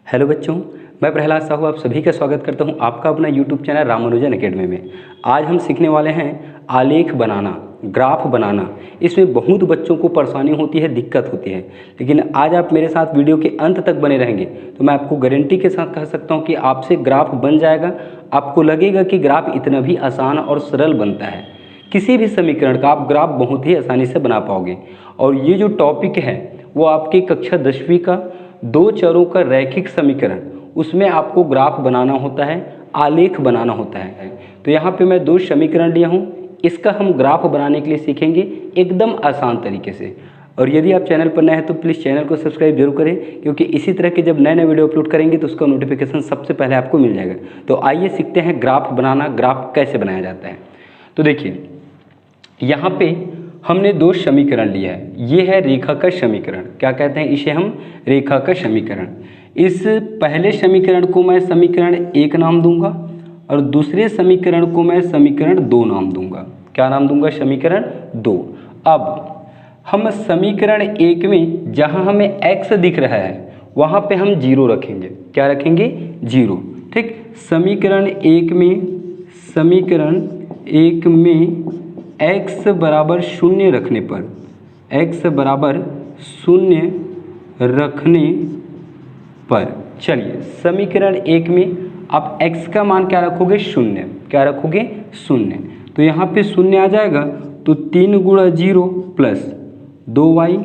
Hello बच्चों, मैं प्रहलाद साहू आप सभी का स्वागत करता हूं आपका अपना यूट्यूब चैनल रामानुजन एकेडमी में। आज हम सीखने वाले हैं आलेख बनाना, ग्राफ बनाना। इसमें बहुत बच्चों को परेशानी होती है, दिक्कत होती है, लेकिन आज आप मेरे साथ वीडियो के अंत तक बने रहेंगे तो मैं आपको गारंटी के साथ कह सकता हूँ कि आपसे ग्राफ बन जाएगा। आपको लगेगा कि ग्राफ इतना भी आसान और सरल बनता है। किसी भी समीकरण का आप ग्राफ बहुत ही आसानी से बना पाओगे। और ये जो टॉपिक है वो आपकी कक्षा 10वीं का दो चरों का रैखिक समीकरण, उसमें आपको ग्राफ बनाना होता है, आलेख बनाना होता है। तो यहाँ पे मैं दो समीकरण लिया हूँ, इसका हम ग्राफ बनाने के लिए सीखेंगे एकदम आसान तरीके से। और यदि आप चैनल पर नए हैं तो प्लीज़ चैनल को सब्सक्राइब जरूर करें, क्योंकि इसी तरह के जब नए नए वीडियो अपलोड करेंगे तो उसका नोटिफिकेशन सबसे पहले आपको मिल जाएगा। तो आइए सीखते हैं ग्राफ बनाना, ग्राफ कैसे बनाया जाता है। तो देखिए, यहाँ पे हमने दो समीकरण लिया है। ये है रेखा का समीकरण, क्या कहते हैं इसे हम, रेखा का समीकरण। इस पहले समीकरण को मैं समीकरण 1 नाम दूंगा और दूसरे समीकरण को मैं समीकरण 2 नाम दूंगा। क्या नाम दूंगा? समीकरण 2। अब हम समीकरण 1 में जहाँ हमें x दिख रहा है वहाँ पे हम 0 रखेंगे। क्या रखेंगे? 0। ठीक। समीकरण 1 में x बराबर 0 रखने पर, x बराबर 0 रखने पर, चलिए समीकरण 1 में आप x का मान क्या रखोगे? 0। क्या रखोगे? 0। तो यहाँ पे 0 आ जाएगा, तो 3 गुणा 0 प्लस 2y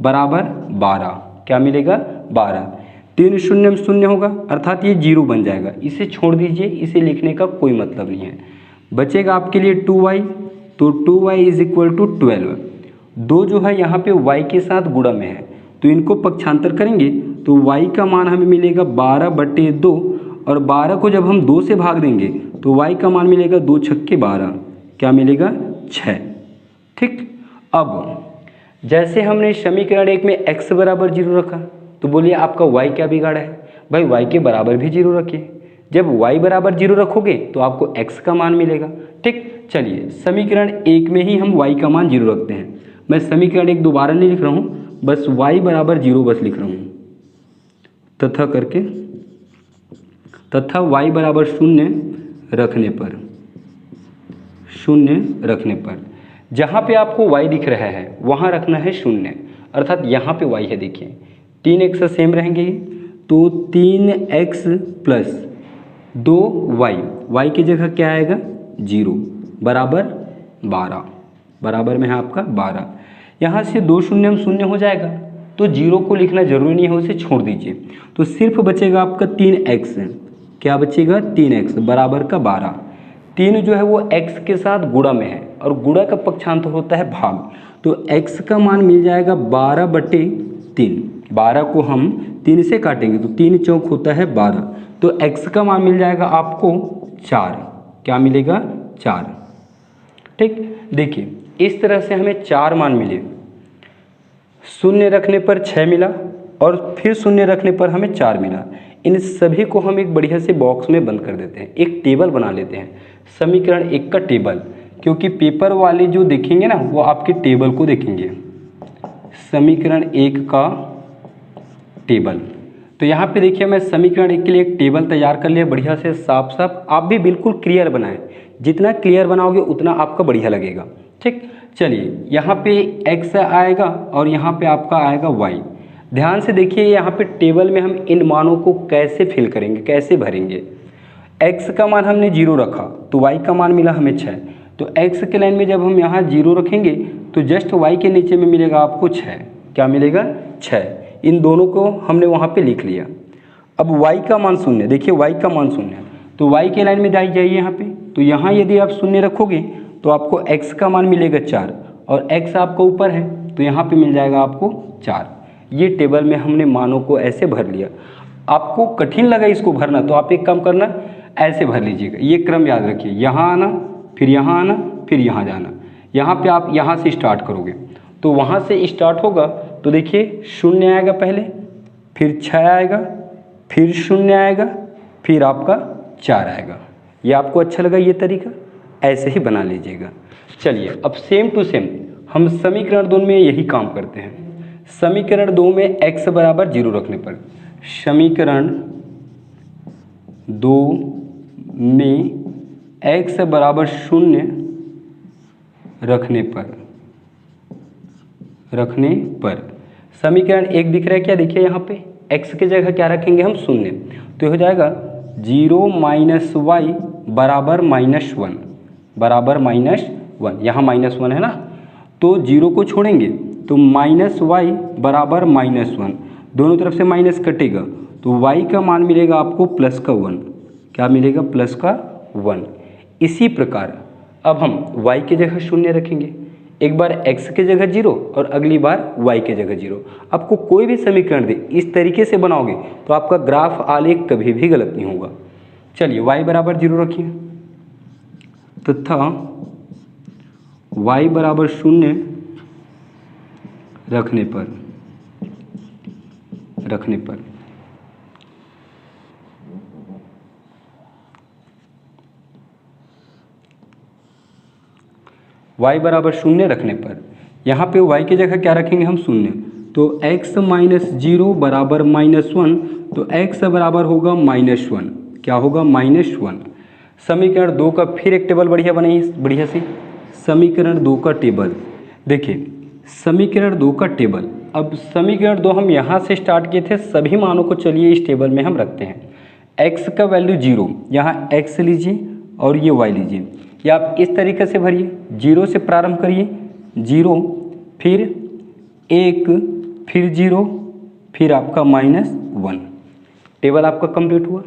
बराबर 12। क्या मिलेगा? 12। 3 शून्य में 0 होगा, अर्थात ये 0 बन जाएगा। इसे छोड़ दीजिए, इसे लिखने का कोई मतलब नहीं है। बचेगा आपके लिए 2y, तो 2y इज इक्वल टू 12। 2 जो है यहाँ पे y के साथ गुणा में है, तो इनको पक्षांतर करेंगे तो y का मान हमें मिलेगा 12/2, और 12 को जब हम 2 से भाग देंगे तो y का मान मिलेगा 2 छक्के 12। क्या मिलेगा? 6। ठीक। अब जैसे हमने समीकरण 1 में x बराबर 0 रखा, तो बोलिए आपका y क्या बिगाड़ा है? भाई y के बराबर भी 0 रखिए। जब y बराबर 0 रखोगे तो आपको x का मान मिलेगा। ठीक। चलिए समीकरण 1 में ही हम y का मान 0 रखते हैं। मैं समीकरण 1 दोबारा नहीं लिख रहा हूँ, बस y बराबर 0 बस लिख रहा हूँ, तथा करके, तथा y बराबर 0 रखने पर, 0 रखने पर जहाँ पे आपको y दिख रहा है वहाँ रखना है 0, अर्थात यहाँ पे y है। देखिए 3x सेम रहेंगे, तो 3x प्लस 2y, y की जगह क्या आएगा? 0 बराबर 12। बराबर में है आपका 12। यहाँ से 2 शून्य में 0 हो जाएगा, तो 0 को लिखना जरूरी नहीं है, उसे छोड़ दीजिए। तो सिर्फ बचेगा आपका 3x। क्या बचेगा? 3x बराबर का 12। 3 जो है वो x के साथ गुणा में है, और गुणा का पक्षांतर होता है भाग, तो x का मान मिल जाएगा 12/3। 12 को हम 3 से काटेंगे तो 3 चौक होता है 12, तो x का मान मिल जाएगा आपको 4। क्या मिलेगा? 4। ठीक। देखिए इस तरह से हमें 4 मान मिले। 0 रखने पर 6 मिला, और फिर 0 रखने पर हमें 4 मिला। इन सभी को हम एक बढ़िया से बॉक्स में बंद कर देते हैं, एक टेबल बना लेते हैं, समीकरण 1 का टेबल। क्योंकि पेपर वाले जो देखेंगे ना वो आपके टेबल को देखेंगे, समीकरण 1 का टेबल। तो यहाँ पे देखिए मैं समीकरण 1 के लिए एक टेबल तैयार कर लिया बढ़िया से, साफ साफ। आप भी बिल्कुल क्लियर बनाएं, जितना क्लियर बनाओगे उतना आपका बढ़िया लगेगा। ठीक। चलिए यहाँ पे x आएगा और यहाँ पे आपका आएगा y। ध्यान से देखिए यहाँ पे टेबल में हम इन मानों को कैसे फिल करेंगे, कैसे भरेंगे। x का मान हमने 0 रखा तो y का मान मिला हमें 6, तो x के लाइन में जब हम यहाँ 0 रखेंगे तो जस्ट y के नीचे में मिलेगा आपको 6। क्या मिलेगा? 6। इन दोनों को हमने वहाँ पे लिख लिया। अब y का मान 0, देखिए y का मान 0, तो y के लाइन में जाइए यहाँ पे, तो यहाँ यदि आप 0 रखोगे तो आपको x का मान मिलेगा 4, और x आपका ऊपर है तो यहाँ पे मिल जाएगा आपको 4। ये टेबल में हमने मानों को ऐसे भर लिया। आपको कठिन लगा इसको भरना तो आप एक काम करना, ऐसे भर लीजिएगा। ये क्रम याद रखिए, यहाँ आना, फिर यहाँ आना, फिर यहाँ जाना। यहाँ पे आप यहाँ से स्टार्ट करोगे तो वहाँ से स्टार्ट होगा, तो देखिए 0 आएगा पहले, फिर 6 आएगा, फिर 0 आएगा, फिर आपका 4 आएगा। ये आपको अच्छा लगा ये तरीका? ऐसे ही बना लीजिएगा। चलिए अब सेम टू सेम हम समीकरण 2 में यही काम करते हैं। समीकरण 2 में x बराबर 0 रखने पर, समीकरण 2 में x बराबर 0 रखने पर समीकरण 1 दिख रहा है क्या? देखिए यहाँ पे x की जगह क्या रखेंगे हम? 0। तो हो जाएगा 0 - y बराबर -1 बराबर -1। यहाँ -1 है ना, तो 0 को छोड़ेंगे तो -y बराबर -1, दोनों तरफ से माइनस कटेगा तो y का मान मिलेगा आपको प्लस का 1। क्या मिलेगा? प्लस का 1। इसी प्रकार अब हम y की जगह 0 रखेंगे, एक बार x की जगह 0 और अगली बार y की जगह 0। आपको कोई भी समीकरण दे इस तरीके से बनाओगे तो आपका ग्राफ आलेख कभी भी गलत नहीं होगा। चलिए y बराबर 0 रखिए तथा y बराबर 0 रखने पर y बराबर 0 रखने पर यहाँ पे y की जगह क्या रखेंगे हम? 0। तो x - 0 बराबर -1, तो x बराबर होगा -1। क्या होगा? -1। समीकरण 2 का फिर एक टेबल बढ़िया सी समीकरण 2 का टेबल देखिए, समीकरण 2 का टेबल। अब समीकरण 2 हम यहाँ से स्टार्ट किए थे, सभी मानों को चलिए इस टेबल में हम रखते हैं। x का वैल्यू 0, यहाँ x लीजिए और ये y लीजिए, या आप इस तरीके से भरिए, 0 से प्रारंभ करिए, 0 फिर 1 फिर 0 फिर आपका -1। टेबल आपका कंप्लीट हुआ।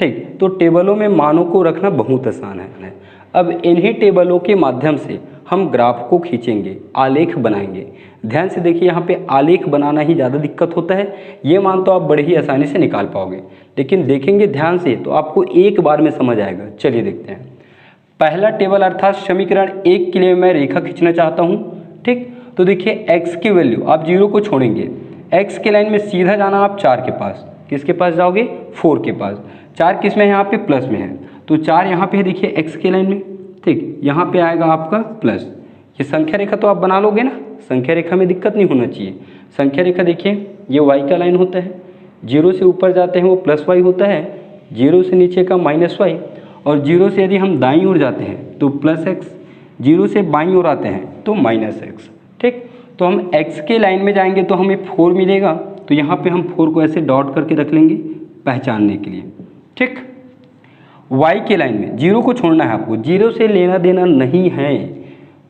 ठीक, तो टेबलों में मानों को रखना बहुत आसान है। अब इन्हीं टेबलों के माध्यम से हम ग्राफ को खींचेंगे, आलेख बनाएंगे। ध्यान से देखिए, यहाँ पे आलेख बनाना ही ज़्यादा दिक्कत होता है। ये मान तो आप बड़े ही आसानी से निकाल पाओगे, लेकिन देखेंगे ध्यान से तो आपको एक बार में समझ आएगा। चलिए देखते हैं। पहला टेबल अर्थात समीकरण 1 के लिए मैं रेखा खींचना चाहता हूँ। ठीक, तो देखिए x की वैल्यू आप 0 को छोड़ेंगे, x के लाइन में सीधा जाना आप 4 के पास। किसके पास जाओगे? 4 के पास। 4 किस में है? यहाँ पे प्लस में है, तो 4 यहाँ पे है देखिए x के लाइन में। ठीक, यहाँ पे आएगा आपका प्लस। ये संख्या रेखा तो आप बना लोगे ना, संख्या रेखा में दिक्कत नहीं होना चाहिए। संख्या रेखा देखिए, ये y का लाइन होता है, 0 से ऊपर जाते हैं वो प्लस y होता है, 0 से नीचे का -y, और 0 से यदि हम दाईं ओर जाते हैं तो +x, 0 से बाईं ओर आते हैं तो -x। ठीक, तो हम x के लाइन में जाएंगे तो हमें 4 मिलेगा, तो यहाँ पे हम 4 को ऐसे डॉट करके रख लेंगे पहचानने के लिए। ठीक, y के लाइन में 0 को छोड़ना है आपको, 0 से लेना देना नहीं है।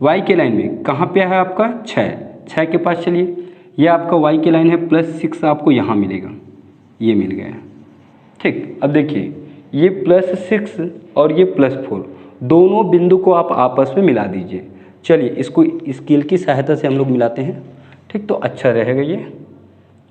y के लाइन में कहाँ पे है आपका? 6 के पास चलिए, ये आपका y के लाइन है, +6 आपको यहाँ मिलेगा, ये मिल गया। ठीक, अब देखिए ये +6 और ये +4, दोनों बिंदु को आप आपस में मिला दीजिए। चलिए इसको स्केल की सहायता से हम लोग मिलाते हैं। ठीक, तो अच्छा रहेगा, ये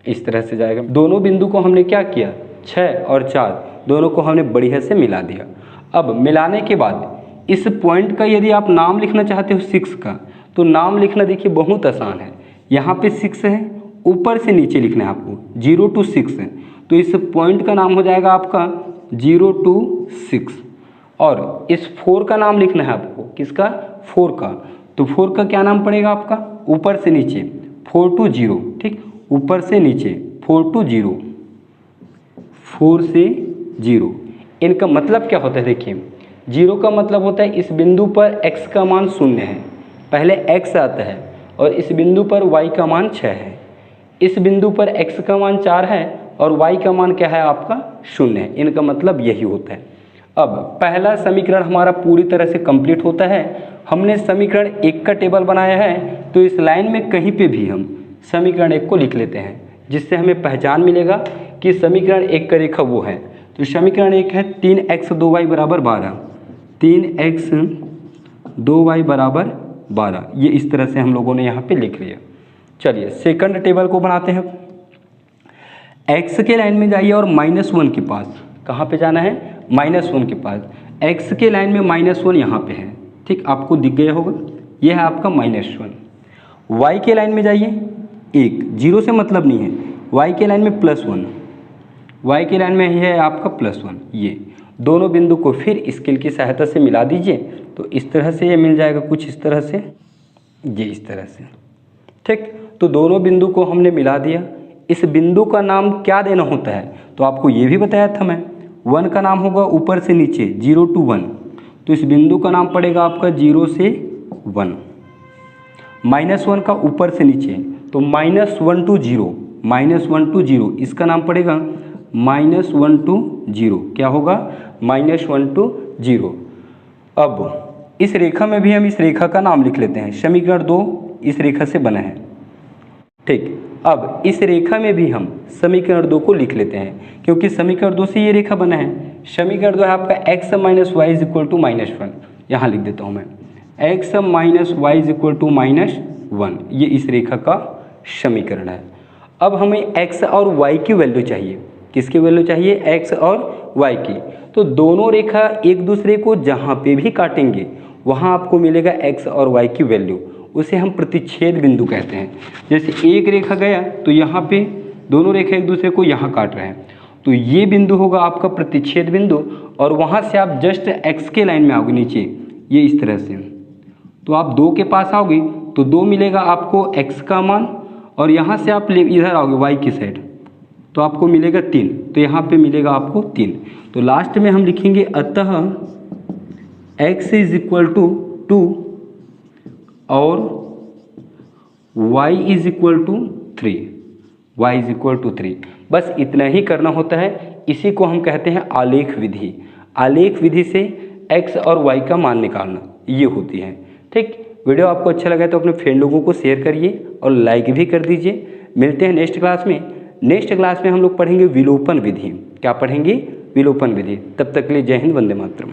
इस तरह से जाएगा। दोनों बिंदु को हमने क्या किया? 6 और 4 दोनों को हमने बढ़िया से मिला दिया। अब मिलाने के बाद इस पॉइंट का यदि आप नाम लिखना चाहते हो 6 का, तो नाम लिखना देखिए बहुत आसान है। यहाँ पे 6 है, ऊपर से नीचे लिखना है आपको, 0 to 6 है, तो इस पॉइंट का नाम हो जाएगा आपका 0 to 6। और इस 4 का नाम लिखना है आपको, किसका? 4 का। तो 4 का क्या नाम पड़ेगा आपका? ऊपर से नीचे 4 to 0। ठीक, ऊपर से नीचे 4 to 0, 4 से 0। इनका मतलब क्या होता है? देखिए, 0 का मतलब होता है इस बिंदु पर x का मान 0 है, पहले x आता है, और इस बिंदु पर y का मान 6 है। इस बिंदु पर x का मान 4 है और y का मान क्या है आपका? 0 है। इनका मतलब यही होता है। अब पहला समीकरण हमारा पूरी तरह से कंप्लीट होता है। हमने समीकरण 1 का टेबल बनाया है, तो इस लाइन में कहीं पे भी हम समीकरण 1 को लिख लेते हैं, जिससे हमें पहचान मिलेगा कि समीकरण 1 का रेखा वो है। तो समीकरण 1 है 3x 2y बराबर 12, 3x 2y बराबर 12। ये इस तरह से हम लोगों ने यहाँ पे लिख लिया। चलिए सेकंड टेबल को बनाते हैं। x के लाइन में जाइए और -1 के पास, कहाँ पे जाना है? -1 के पास। x के लाइन में -1 यहाँ पे है। ठीक, आपको दिख गया होगा, ये है आपका -1। y के लाइन में जाइए, 1, 0 से मतलब नहीं है, y के लाइन में +1, y के लाइन में ही है आपका +1। ये दोनों बिंदु को फिर स्केल की सहायता से मिला दीजिए, तो इस तरह से ये मिल जाएगा, कुछ इस तरह से, ये इस तरह से। ठीक, तो दोनों बिंदु को हमने मिला दिया। इस बिंदु का नाम क्या देना होता है, तो आपको ये भी बताया था मैं, 1 का नाम होगा ऊपर से नीचे 0 to 1, तो इस बिंदु का नाम पड़ेगा आपका 0 से 1। -1 का ऊपर से नीचे, तो -1 to 0, -1 to 0, इसका नाम पड़ेगा -1 to 0, क्या होगा -1 to 0। अब इस रेखा में भी हम इस रेखा का नाम लिख लेते हैं। समीकरण 2 इस रेखा से बना है, ठीक। अब इस रेखा में भी हम समीकरण 2 को लिख लेते हैं, क्योंकि समीकरण 2 से ये रेखा बना है। समीकरण 2 है आपका x - y = -1, यहाँ लिख देता हूँ मैं, x - y = -1, ये इस रेखा का समीकरण है। अब हमें x और y की वैल्यू चाहिए। किसकी वैल्यू चाहिए? x और y की। तो दोनों रेखा एक दूसरे को जहाँ पे भी काटेंगे वहाँ आपको मिलेगा x और y की वैल्यू, उसे हम प्रतिच्छेद बिंदु कहते हैं। जैसे एक रेखा गया तो यहाँ पे दोनों रेखा एक दूसरे को यहाँ काट रहे हैं, तो ये बिंदु होगा आपका प्रतिच्छेद बिंदु, और वहाँ से आप जस्ट x के लाइन में आओगे नीचे, ये इस तरह से, तो आप 2 के पास आओगे तो 2 मिलेगा आपको x का मान, और यहाँ से आप इधर आओगे y की साइड तो आपको मिलेगा 3, तो यहाँ पे मिलेगा आपको 3। तो लास्ट में हम लिखेंगे अतः x = 2 और y = 3, y = 3। बस इतना ही करना होता है। इसी को हम कहते हैं आलेख विधि। आलेख विधि से x और y का मान निकालना ये होती है, ठीक। वीडियो आपको अच्छा लगा तो अपने फ्रेंड लोगों को शेयर करिए और लाइक भी कर दीजिए। मिलते हैं नेक्स्ट क्लास में। नेक्स्ट क्लास में हम लोग पढ़ेंगे विलोपन विधि। क्या पढ़ेंगे? विलोपन विधि। तब तक के लिए जय हिंद, वंदे मातरम।